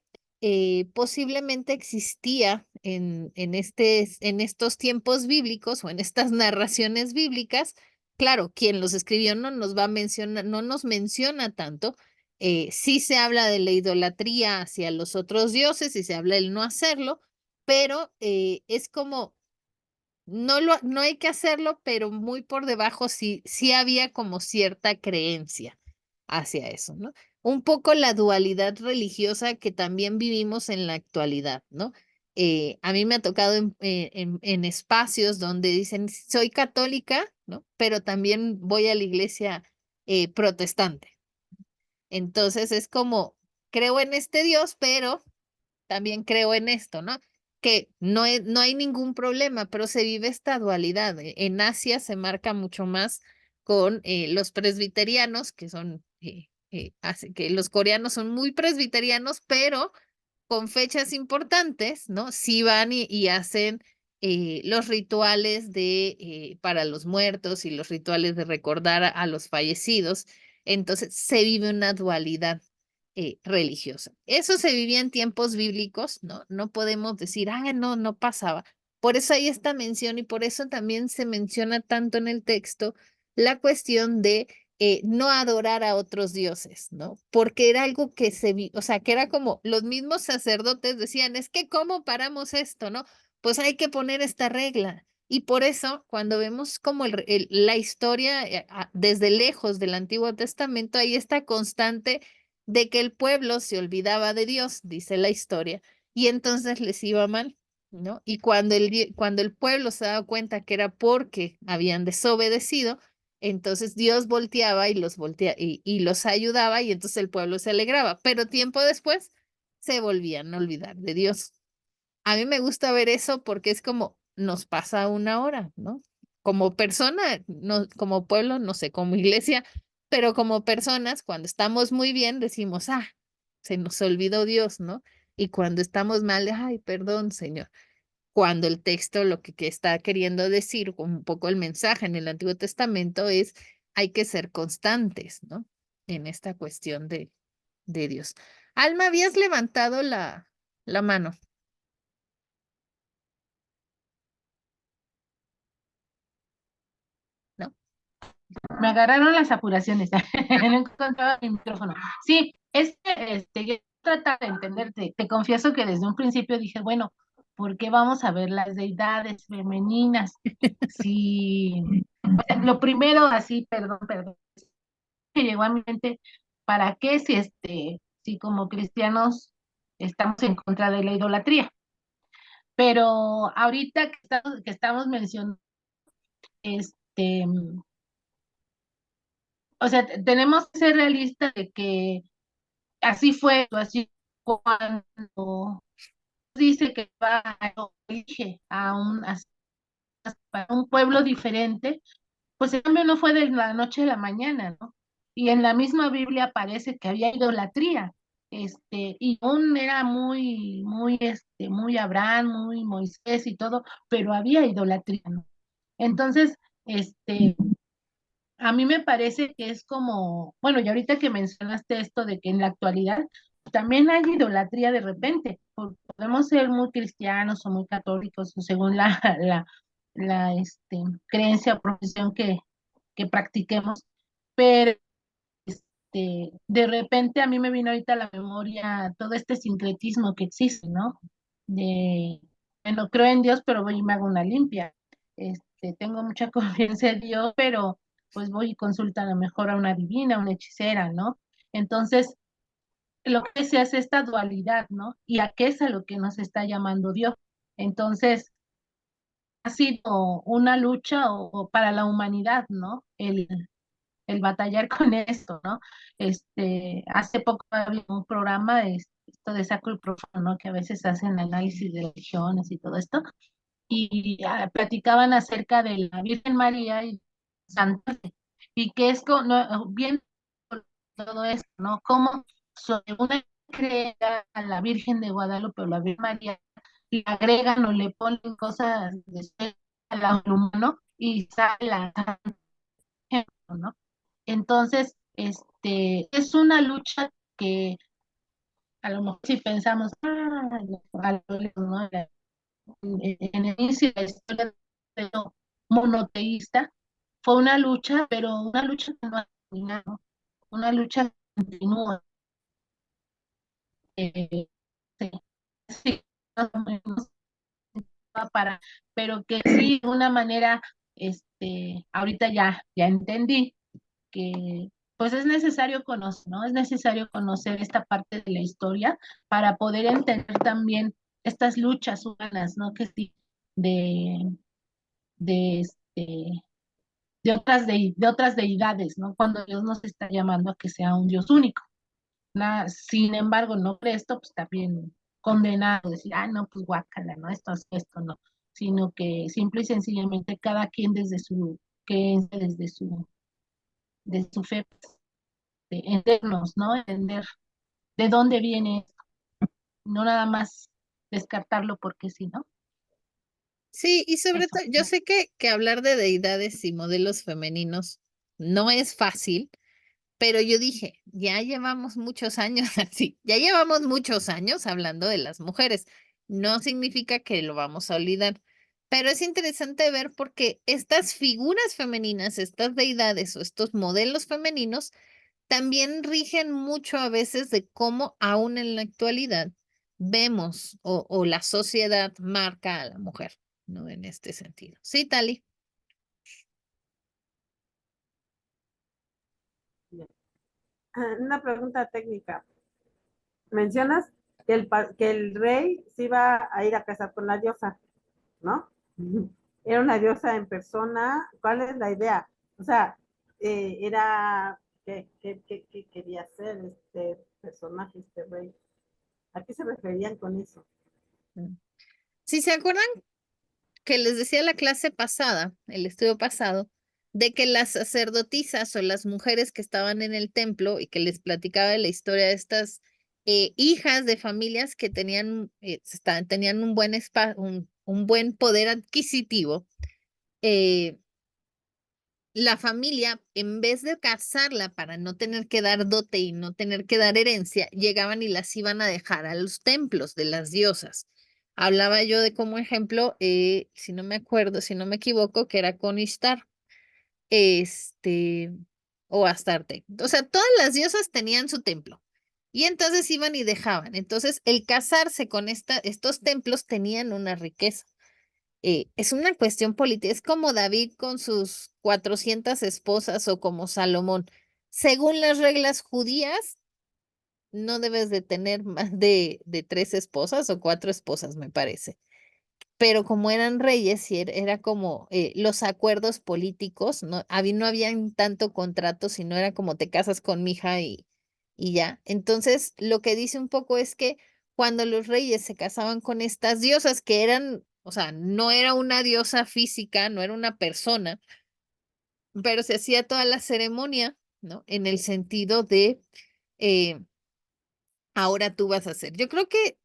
posiblemente existía en estos tiempos bíblicos o en estas narraciones bíblicas, claro, quien los escribió no nos va a mencionar, no nos menciona tanto, sí se habla de la idolatría hacia los otros dioses y se habla del no hacerlo, pero es como, no hay que hacerlo, pero muy por debajo sí había como cierta creencia hacia eso, ¿no? Un poco la dualidad religiosa que también vivimos en la actualidad, ¿no? A mí me ha tocado en espacios donde dicen, soy católica, ¿no? Pero también voy a la iglesia protestante. Entonces es como, creo en este Dios, pero también creo en esto, ¿no? Que no hay ningún problema, pero se vive esta dualidad. En Asia se marca mucho más con los presbiterianos, que son Así que los coreanos son muy presbiterianos, pero con fechas importantes, ¿no? Sí van y hacen los rituales para los muertos y los rituales de recordar a los fallecidos. Entonces se vive una dualidad religiosa. Eso se vivía en tiempos bíblicos, ¿no? No podemos decir, ah, no, no pasaba. Por eso hay esta mención y por eso también se menciona tanto en el texto la cuestión de no adorar a otros dioses, ¿no? Porque era algo que o sea, que era como los mismos sacerdotes decían, es que ¿cómo paramos esto, no? Pues hay que poner esta regla. Y por eso, cuando vemos como la historia desde lejos del Antiguo Testamento, hay esta constante de que el pueblo se olvidaba de Dios, dice la historia, y entonces les iba mal, ¿no? Y cuando el pueblo se daba cuenta que era porque habían desobedecido, entonces Dios volteaba y los ayudaba y entonces el pueblo se alegraba, pero tiempo después se volvían a olvidar de Dios. A mí me gusta ver eso porque es como nos pasa una hora, ¿no? Como persona, no, como pueblo, no sé, como iglesia, pero como personas, cuando estamos muy bien, decimos, ah, se nos olvidó Dios, ¿no? Y cuando estamos mal, ay, perdón, Señor. Cuando el texto que está queriendo decir, un poco el mensaje en el Antiguo Testamento es, hay que ser constantes, ¿no? En esta cuestión de Dios. Alma, habías levantado la mano, ¿no? Me agarraron las apuraciones, no encontraba mi micrófono. Sí, yo trataba de entenderte, te confieso que desde un principio dije, bueno, ¿por qué vamos a ver las deidades femeninas? Sí, lo primero así, perdón, que llegó a mi mente, ¿para qué si como cristianos estamos en contra de la idolatría? Pero ahorita que estamos mencionando, este, o sea, tenemos que ser realistas de que así fue, así cuando dice que va a elige para un pueblo diferente, pues el cambio no fue de la noche a la mañana, ¿no? Y en la misma Biblia aparece que había idolatría, y aún era muy Abraham, muy Moisés y todo, pero había idolatría, ¿no? Entonces, a mí me parece que es como, bueno, y ahorita que mencionaste esto de que en la actualidad también hay idolatría de repente, podemos ser muy cristianos o muy católicos o según la creencia o profesión que practiquemos, pero de repente a mí me vino ahorita a la memoria todo este sincretismo que existe, ¿no? De, bueno, creo en Dios, pero voy y me hago una limpia. Tengo mucha confianza en Dios, pero pues voy y consulto a lo mejor a una divina, una hechicera, ¿no? Entonces, lo que se hace esta dualidad, ¿no? ¿Y a qué es a lo que nos está llamando Dios? Entonces, ha sido una lucha o para la humanidad, ¿no? El batallar con esto, ¿no? Hace poco había un programa esto de Sacro y Profano, ¿no? Que a veces hacen análisis de religiones y todo esto, y platicaban acerca de la Virgen María y Santa, y que es no, bien todo esto, ¿no? Cómo una cree a la Virgen de Guadalupe o la Virgen María, le agregan o le ponen cosas de al humano y sale la Santa, ¿no? Entonces, es una lucha que a lo mejor si pensamos, a lo lejos, ¿no? En el inicio de la historia de lo monoteísta, fue una lucha, pero una lucha que no ha terminado, una lucha que continúa. eh, sí, sí, más o menos va para, pero que sí, de una manera, ahorita ya entendí que pues es necesario conocer, ¿no? Es necesario conocer esta parte de la historia para poder entender también estas luchas humanas, ¿no? Que sí, de, de, este, de otras deidades, ¿no? Cuando Dios nos está llamando a que sea un Dios único. Sin embargo, no esto, pues también condenado, decir, ah, no, pues guácala, ¿no? Esto no, sino que simple y sencillamente cada quien desde su creencia, desde su fe, entendernos, ¿no? Entender de dónde viene, no nada más descartarlo porque sí, ¿no? Sí, y sobre Eso. todo, yo sé que hablar de deidades y modelos femeninos no es fácil, pero yo dije, ya llevamos muchos años así, ya llevamos muchos años hablando de las mujeres. No significa que lo vamos a olvidar, pero es interesante ver porque estas figuras femeninas, estas deidades o estos modelos femeninos también rigen mucho a veces de cómo aún en la actualidad vemos o la sociedad marca a la mujer, ¿no? En este sentido. Sí, Tali. Una pregunta técnica. Mencionas que que el rey se iba a ir a casar con la diosa, ¿no? Era una diosa en persona. ¿Cuál es la idea? O sea, era, ¿qué quería hacer este personaje, este rey? ¿A qué se referían con eso? Si se acuerdan que les decía la clase pasada, el estudio pasado, de que las sacerdotisas o las mujeres que estaban en el templo y que les platicaba de la historia de estas hijas de familias que tenían, tenían un buen, un buen poder adquisitivo, la familia, en vez de casarla para no tener que dar dote y no tener que dar herencia, llegaban y las iban a dejar a los templos de las diosas. Hablaba yo de como ejemplo, si no me acuerdo, si no me equivoco, que era con Ishtar, este, o Astarte. O sea, todas las diosas tenían su templo. Y entonces iban y dejaban. Entonces, el casarse con estos templos tenían una riqueza. Es una cuestión política, es como David con sus 400 esposas o como Salomón. Según las reglas judías, no debes de tener más de 3 esposas o 4 esposas, me parece. Pero como eran reyes y era como los acuerdos políticos, no habían tanto contrato, sino era como te casas con mi hija y ya. Entonces, lo que dice un poco es que cuando los reyes se casaban con estas diosas que eran, o sea, no era una diosa física, no era una persona, pero se hacía toda la ceremonia, ¿no? En el sentido de, eh, ahora tú vas a hacer. Yo creo que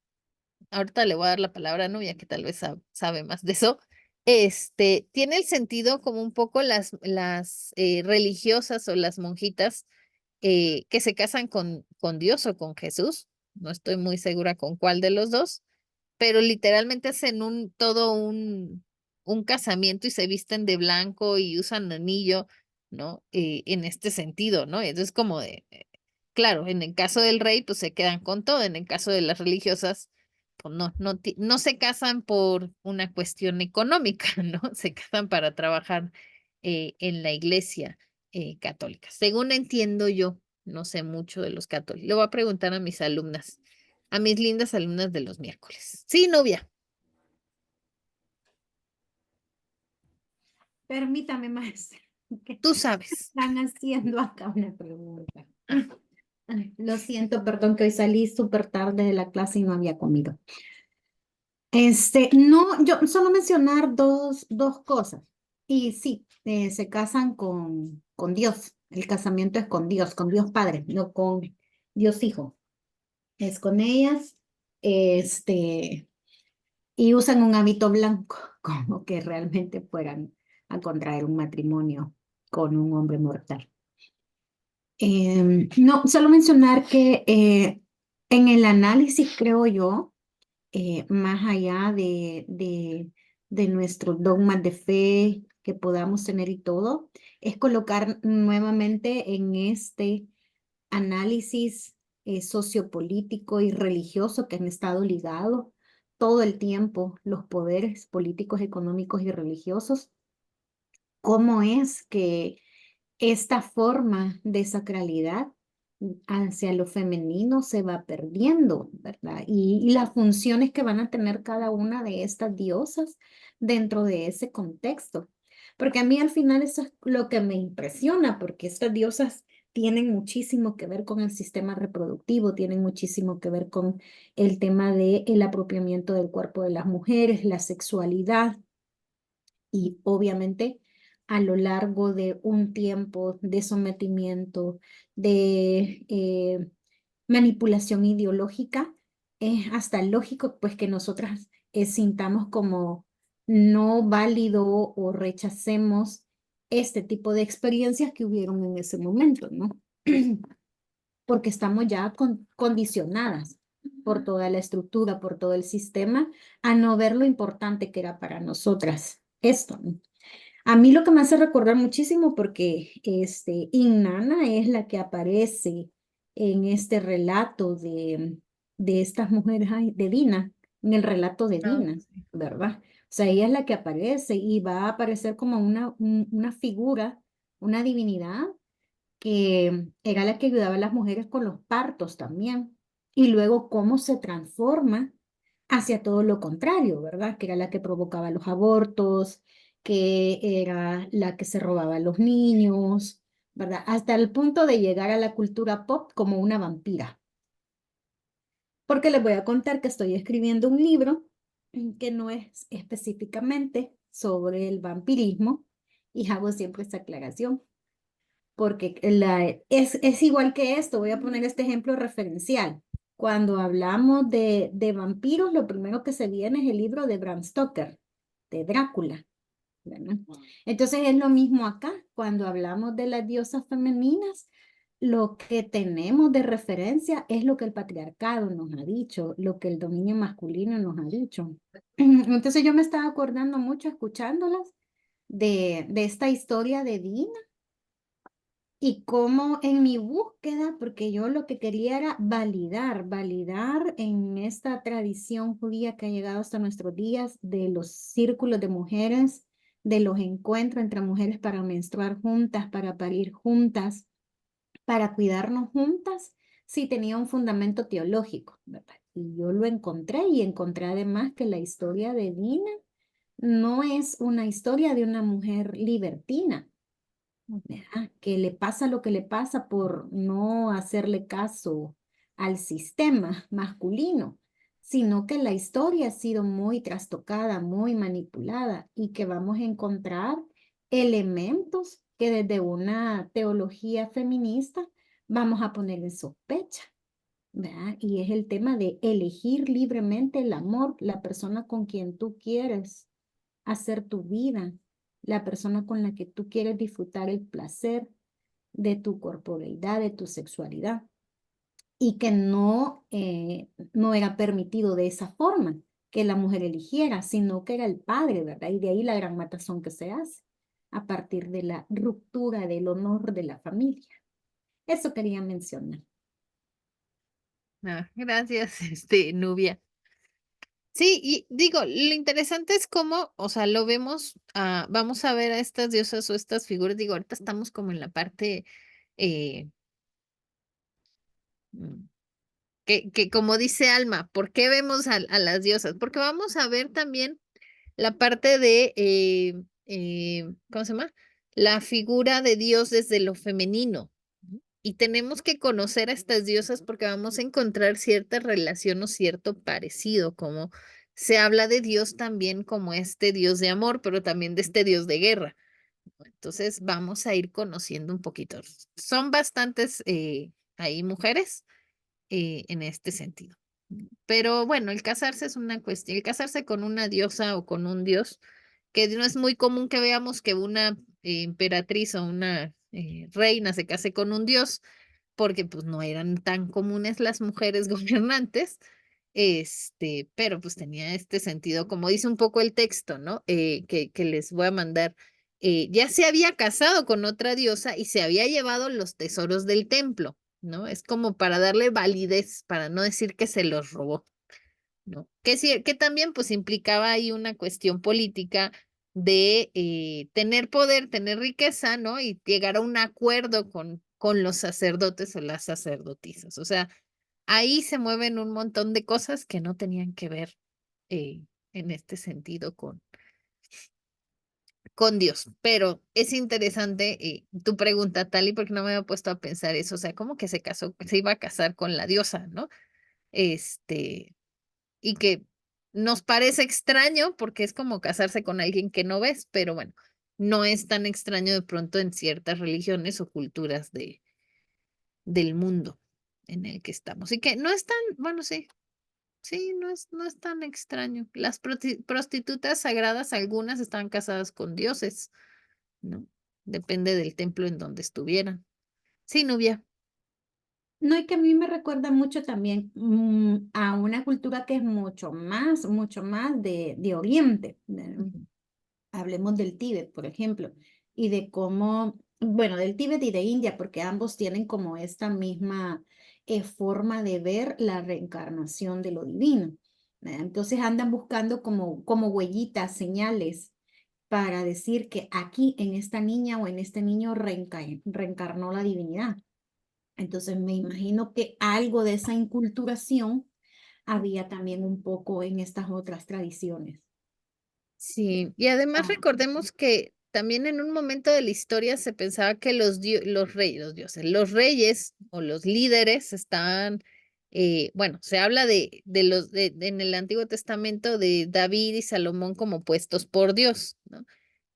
ahorita le voy a dar la palabra a Nubia, que tal vez sabe más de eso. Tiene el sentido como un poco las religiosas o las monjitas que se casan con Dios o con Jesús. No estoy muy segura con cuál de los dos, pero literalmente hacen todo un casamiento y se visten de blanco y usan anillo, ¿no? En este sentido, ¿no? Entonces como de, claro, en el caso del rey, pues se quedan con todo, en el caso de las religiosas, pues no se casan por una cuestión económica, ¿no? Se casan para trabajar en la iglesia católica. Según entiendo yo, no sé mucho de los católicos. Le voy a preguntar a mis alumnas, a mis lindas alumnas de los miércoles. Sí, novia, Permítame, maestra, que tú sabes. están haciendo acá una pregunta. Ay, lo siento, perdón que hoy salí súper tarde de la clase y no había comido. No, yo solo mencionar dos cosas. Y sí, se casan con Dios. El casamiento es con Dios Padre, no con Dios Hijo. Es con ellas, y usan un hábito blanco, como que realmente fueran a contraer un matrimonio con un hombre mortal. No, solo mencionar que en el análisis, creo yo, más allá de nuestros dogmas de fe que podamos tener y todo, es colocar nuevamente en este análisis sociopolítico y religioso que han estado ligados todo el tiempo los poderes políticos, económicos y religiosos, cómo es que esta forma de sacralidad hacia lo femenino se va perdiendo, ¿verdad? Y las funciones que van a tener cada una de estas diosas dentro de ese contexto. Porque a mí al final eso es lo que me impresiona, porque estas diosas tienen muchísimo que ver con el sistema reproductivo, tienen muchísimo que ver con el tema del apropiamiento del cuerpo de las mujeres, la sexualidad y obviamente a lo largo de un tiempo de sometimiento, de manipulación ideológica, es hasta lógico pues que nosotras sintamos como no válido o rechacemos este tipo de experiencias que hubieron en ese momento, ¿no? Porque estamos ya condicionadas por toda la estructura, por todo el sistema, a no ver lo importante que era para nosotras esto, ¿no? A mí lo que me hace recordar muchísimo porque Inanna es la que aparece en este relato de estas mujeres, de Dina, en el relato de Dina, ¿verdad? O sea, ella es la que aparece y va a aparecer como una figura, una divinidad que era la que ayudaba a las mujeres con los partos también. Y luego cómo se transforma hacia todo lo contrario, ¿verdad? Que era la que provocaba los abortos, que era la que se robaba a los niños, ¿verdad? Hasta el punto de llegar a la cultura pop como una vampira. Porque les voy a contar que estoy escribiendo un libro que no es específicamente sobre el vampirismo y hago siempre esta aclaración porque es igual que esto. Voy a poner este ejemplo referencial. Cuando hablamos de vampiros, lo primero que se viene es el libro de Bram Stoker, de Drácula, ¿verdad? Entonces es lo mismo acá. Cuando hablamos de las diosas femeninas, lo que tenemos de referencia es lo que el patriarcado nos ha dicho, lo que el dominio masculino nos ha dicho. Entonces yo me estaba acordando mucho escuchándolas de esta historia de Dina y cómo en mi búsqueda, porque yo lo que quería era validar en esta tradición judía que ha llegado hasta nuestros días de los círculos de mujeres, de los encuentros entre mujeres para menstruar juntas, para parir juntas, para cuidarnos juntas, sí tenía un fundamento teológico, ¿verdad? Y yo lo encontré y encontré además que la historia de Dina no es una historia de una mujer libertina, ¿verdad? Que le pasa lo que le pasa por no hacerle caso al sistema masculino, sino que la historia ha sido muy trastocada, muy manipulada y que vamos a encontrar elementos que desde una teología feminista vamos a poner en sospecha, ¿verdad? Y es el tema de elegir libremente el amor, la persona con quien tú quieres hacer tu vida, la persona con la que tú quieres disfrutar el placer de tu corporeidad, de tu sexualidad, y que no era permitido de esa forma que la mujer eligiera, sino que era el padre, ¿verdad? Y de ahí la gran matazón que se hace a partir de la ruptura del honor de la familia. Eso quería mencionar. Ah, gracias, Nubia. Sí, y digo, lo interesante es cómo, o sea, lo vemos, vamos a ver a estas diosas o estas figuras, digo, ahorita estamos como en la parte eh, mm, que como dice Alma, ¿por qué vemos a las diosas? Porque vamos a ver también la parte de, ¿cómo se llama? La figura de Dios desde lo femenino. ¿No? Y tenemos que conocer a estas diosas porque vamos a encontrar cierta relación o cierto parecido, como se habla de Dios también como este Dios de amor, pero también de este Dios de guerra. ¿No? Entonces vamos a ir conociendo un poquito. Son bastantes ahí mujeres en este sentido. Pero bueno, el casarse es una cuestión, el casarse con una diosa o con un dios, que no es muy común que veamos que una emperatriz o una reina se case con un dios, porque pues no eran tan comunes las mujeres gobernantes, pero pues tenía este sentido, como dice un poco el texto, ¿no? Que les voy a mandar. Ya se había casado con otra diosa y se había llevado los tesoros del templo, ¿no? Es como para darle validez, para no decir que se los robó. ¿No? Que, sí, que también pues implicaba ahí una cuestión política de tener poder, tener riqueza, ¿no? Y llegar a un acuerdo con los sacerdotes o las sacerdotisas. O sea, ahí se mueven un montón de cosas que no tenían que ver en este sentido con Dios. Pero es interesante tu pregunta, Tali, porque no me había puesto a pensar eso. O sea, ¿cómo que se casó, se iba a casar con la diosa, ¿no? Y que nos parece extraño porque es como casarse con alguien que no ves, pero bueno, no es tan extraño de pronto en ciertas religiones o culturas del mundo en el que estamos. Y que no es tan, bueno, sí, sí, no es tan extraño. Las prostitutas sagradas, algunas están casadas con dioses, ¿no? Depende del templo en donde estuvieran. Sí, Nubia. No, y que a mí me recuerda mucho también a una cultura que es mucho más de Oriente. Ujú. Hablemos del Tíbet, por ejemplo, y de cómo, bueno, del Tíbet y de India, porque ambos tienen como esta misma forma de ver la reencarnación de lo divino. Entonces andan buscando como huellitas, señales para decir que aquí en esta niña o en este niño reencarnó la divinidad. Entonces me imagino que algo de esa inculturación había también un poco en estas otras tradiciones. Sí, y además recordemos que también en un momento de la historia se pensaba que los reyes o los líderes estaban, bueno, se habla en el Antiguo Testamento de David y Salomón como puestos por Dios, ¿no?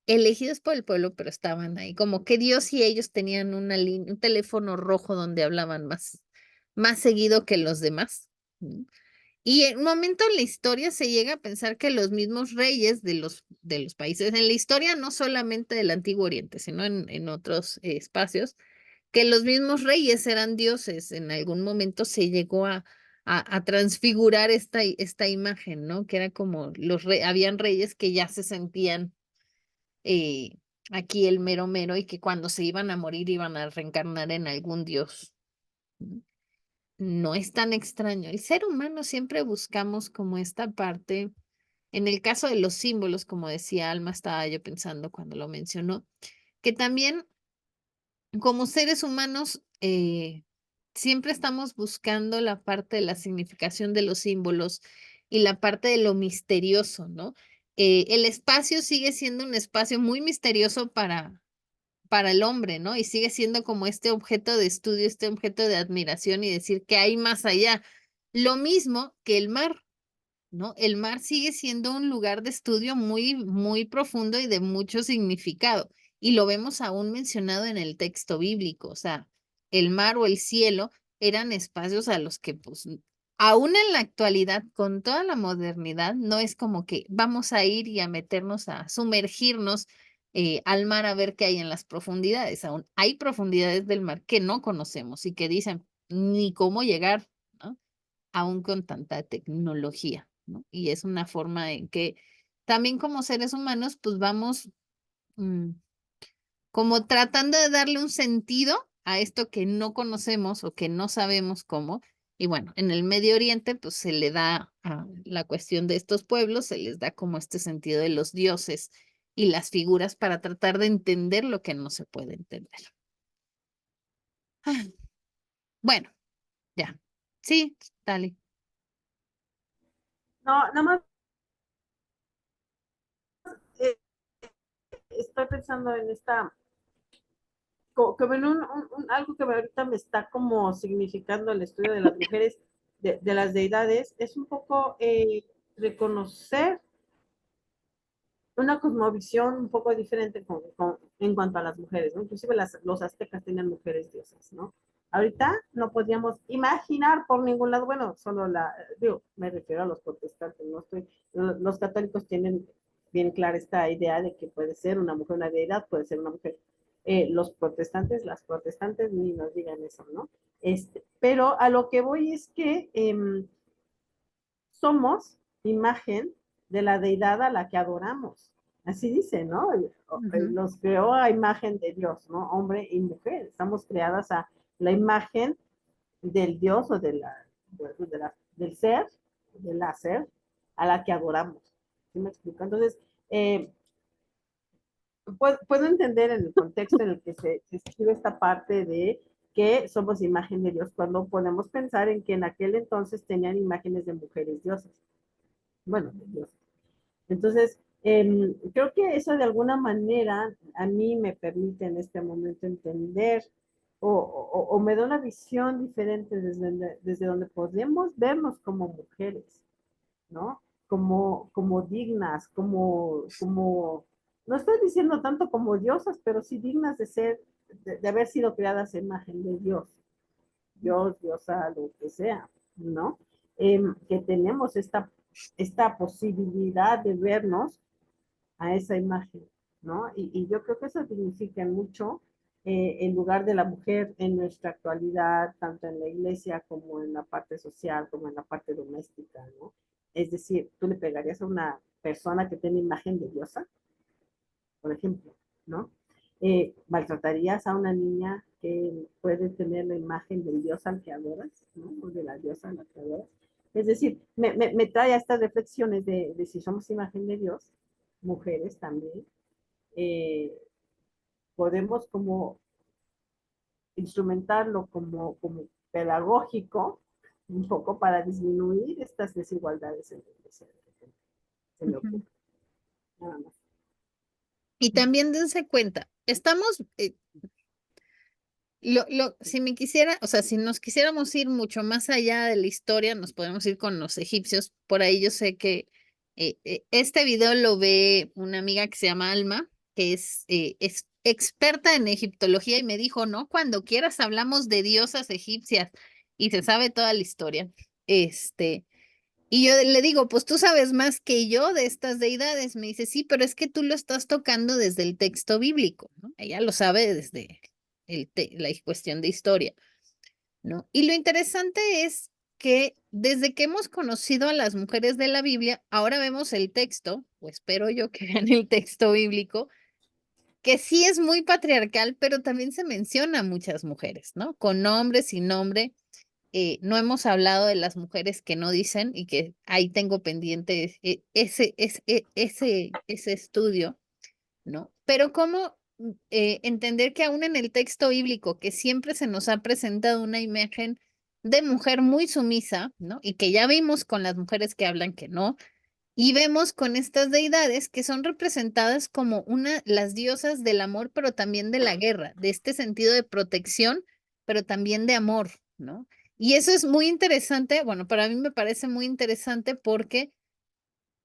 Elegidos por el pueblo, pero estaban ahí, como que Dios y ellos tenían un teléfono rojo donde hablaban más seguido que los demás. ¿No? Y en un momento en la historia se llega a pensar que los mismos reyes de los países, en la historia no solamente del Antiguo Oriente, sino en otros espacios, que los mismos reyes eran dioses. En algún momento se llegó a transfigurar esta imagen, ¿no? Que era como habían reyes que ya se sentían eh, aquí el mero mero y que cuando se iban a morir iban a reencarnar en algún dios. ¿No? No es tan extraño. El ser humano siempre buscamos como esta parte, en el caso de los símbolos, como decía Alma, estaba yo pensando cuando lo mencionó, que también como seres humanos siempre estamos buscando la parte de la significación de los símbolos y la parte de lo misterioso, ¿no? El espacio sigue siendo un espacio muy misterioso para el hombre, ¿no? Y sigue siendo como este objeto de estudio, este objeto de admiración y decir que hay más allá. Lo mismo que el mar, ¿no? El mar sigue siendo un lugar de estudio muy profundo y de mucho significado. Y lo vemos aún mencionado en el texto bíblico, o sea, el mar o el cielo eran espacios a los que, pues, aún en la actualidad, con toda la modernidad, no es como que vamos a ir y a meternos a sumergirnos al mar a ver qué hay en las profundidades. Aún hay profundidades del mar que no conocemos y que dicen ni cómo llegar, ¿no? Aún con tanta tecnología, ¿no? Y es una forma en que también como seres humanos, pues vamos mm, como tratando de darle un sentido a esto que no conocemos o que no sabemos cómo. Y bueno, en el Medio Oriente, pues se le da a la cuestión de estos pueblos, se les da como este sentido de los dioses y las figuras para tratar de entender lo que no se puede entender. Ah, bueno, ya. Sí, dale. No, nada más eh, estoy pensando en esta, como en algo que ahorita me está como significando el estudio de las mujeres, de las deidades, es un poco reconocer una cosmovisión un poco diferente en cuanto a las mujeres, ¿no? Inclusive los aztecas tenían mujeres diosas, ¿no? Ahorita no podríamos imaginar por ningún lado, bueno, digo, me refiero a los protestantes, no estoy, los católicos tienen bien clara esta idea de que puede ser una mujer, una deidad, puede ser una mujer. Los protestantes, las protestantes, ni nos digan eso, ¿no? Pero a lo que voy es que somos imagen de la deidad a la que adoramos. Así dice, ¿no? Ujú. Los creó a imagen de Dios, ¿no? Hombre y mujer. Estamos creadas a la imagen del Dios o del ser, del ser, a la que adoramos. ¿Sí me explico? Entonces, eh, puedo entender en el contexto en el que se escribe esta parte de que somos imagen de Dios cuando podemos pensar en que en aquel entonces tenían imágenes de mujeres diosas. Bueno, de Dios. Entonces, creo que eso de alguna manera a mí me permite en este momento entender o me da una visión diferente desde donde podemos vernos como mujeres, ¿no? Como dignas, como no estoy diciendo tanto como diosas, pero sí dignas de ser, de haber sido creadas a imagen de Dios. Dios, diosa, lo que sea, ¿no? Que tenemos esta posibilidad de vernos a esa imagen, ¿no? Y yo creo que eso significa mucho el lugar de la mujer en nuestra actualidad, tanto en la iglesia como en la parte social, como en la parte doméstica, ¿no? Es decir, tú le pegarías a una persona que tiene imagen de diosa, por ejemplo, ¿no? Maltratarías a una niña que puede tener la imagen del dios al que adoras, ¿no? O de la diosa a la que adoras. Es decir, me trae a estas reflexiones de si somos imagen de Dios, mujeres también, podemos como instrumentarlo como pedagógico, un poco para disminuir estas desigualdades en la iglesia. Se me ocurre. Nada más. Y también dense cuenta, estamos, si me quisiera, o sea, si nos quisiéramos ir mucho más allá de la historia, nos podemos ir con los egipcios. Por ahí yo sé que este video lo ve una amiga que se llama Alma, que es experta en egiptología y me dijo, no, cuando quieras hablamos de diosas egipcias y se sabe toda la historia. Y yo le digo, pues tú sabes más que yo de estas deidades. Me dice, sí, pero es que tú lo estás tocando desde el texto bíblico, ¿no? Ella lo sabe desde la cuestión de historia, ¿no? Y lo interesante es que desde que hemos conocido a las mujeres de la Biblia, ahora vemos el texto, o espero yo que vean el texto bíblico, que sí es muy patriarcal, pero también se menciona a muchas mujeres, ¿no? Con nombre, sin nombre. No hemos hablado de las mujeres que no dicen y que ahí tengo pendiente ese estudio, ¿no? Pero cómo entender que aún en el texto bíblico, que siempre se nos ha presentado una imagen de mujer muy sumisa, ¿no? Y que ya vimos con las mujeres que hablan que no, y vemos con estas deidades que son representadas como las diosas del amor, pero también de la guerra, de este sentido de protección, pero también de amor, ¿no? Y eso es muy interesante, bueno, para mí me parece muy interesante porque,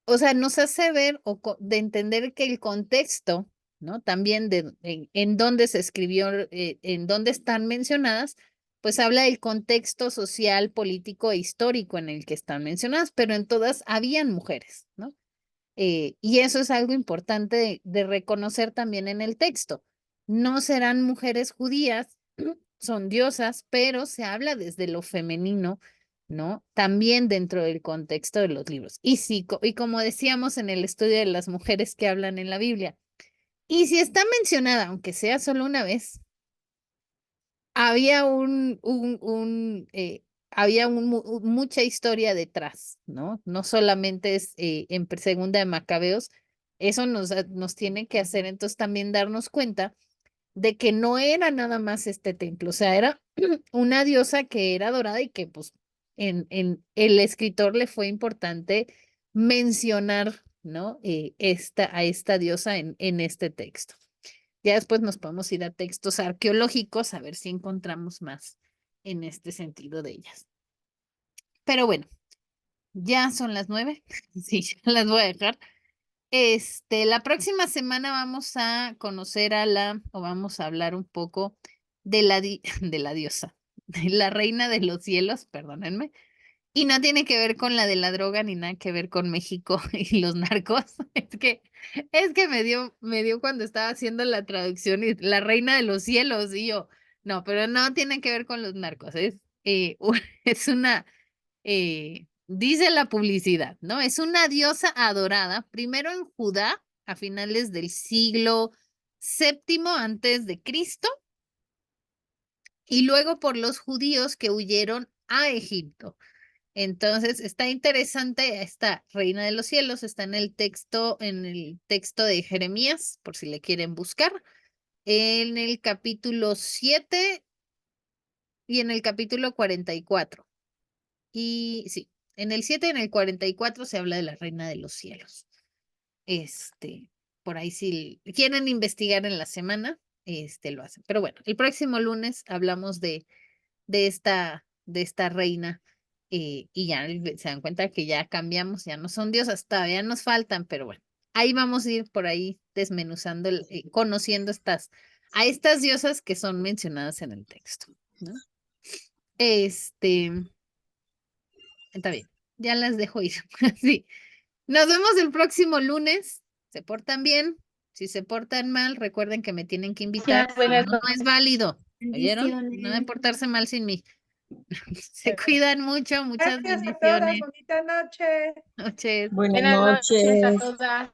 o sea, nos hace ver de entender que el contexto, ¿no? También en dónde se escribió, en dónde están mencionadas, pues habla del contexto social, político e histórico en el que están mencionadas, pero en todas habían mujeres, ¿no? Y eso es algo importante de reconocer también en el texto. No serán mujeres judías, son diosas, pero se habla desde lo femenino, ¿no? También dentro del contexto de los libros. Y sí, y como decíamos en el estudio de las mujeres que hablan en la Biblia, y si está mencionada, aunque sea solo una vez, había mucha historia detrás, ¿no? No solamente es en Segunda de Macabeos, eso nos tiene que hacer entonces también darnos cuenta de que no era nada más este templo, o sea, era una diosa que era adorada y que pues en el escritor le fue importante mencionar, ¿no? A esta diosa en este texto. Ya después nos podemos ir a textos arqueológicos a ver si encontramos más en este sentido de ellas. Pero bueno, ya son las 9. Sí, ya las voy a dejar. La próxima semana vamos a conocer o vamos a hablar un poco de de la diosa, de la reina de los cielos, perdónenme. Y no tiene que ver con la de la droga ni nada que ver con México y los narcos. Es que me dio cuando estaba haciendo la traducción y la reina de los cielos y yo, no, pero no tiene que ver con los narcos. Es dice la publicidad, ¿no? Es una diosa adorada, primero en Judá, a finales del siglo VII antes de Cristo, y luego por los judíos que huyeron a Egipto. Entonces, está interesante, esta reina de los cielos está en el texto de Jeremías, por si le quieren buscar, en el capítulo 7 y en el capítulo 44. Y sí, en el 7 y en el 44 se habla de la reina de los cielos. Por ahí si quieren investigar en la semana, lo hacen. Pero bueno, el próximo lunes hablamos de esta reina y ya se dan cuenta que ya cambiamos, ya no son diosas, todavía nos faltan, pero bueno, ahí vamos a ir por ahí desmenuzando, conociendo a estas diosas que son mencionadas en el texto, ¿no? Está bien, ya las dejo ir. Sí. Nos vemos el próximo lunes. Se portan bien. Si se portan mal, recuerden que me tienen que invitar. Gracias, buenas No es válido. ¿Oyeron? No de Bendiciones. portarse mal sin mí. Se cuidan mucho, muchas Gracias a todas, bendiciones. bonita noche. Noches. Buenas Buenas noches a noches. todas.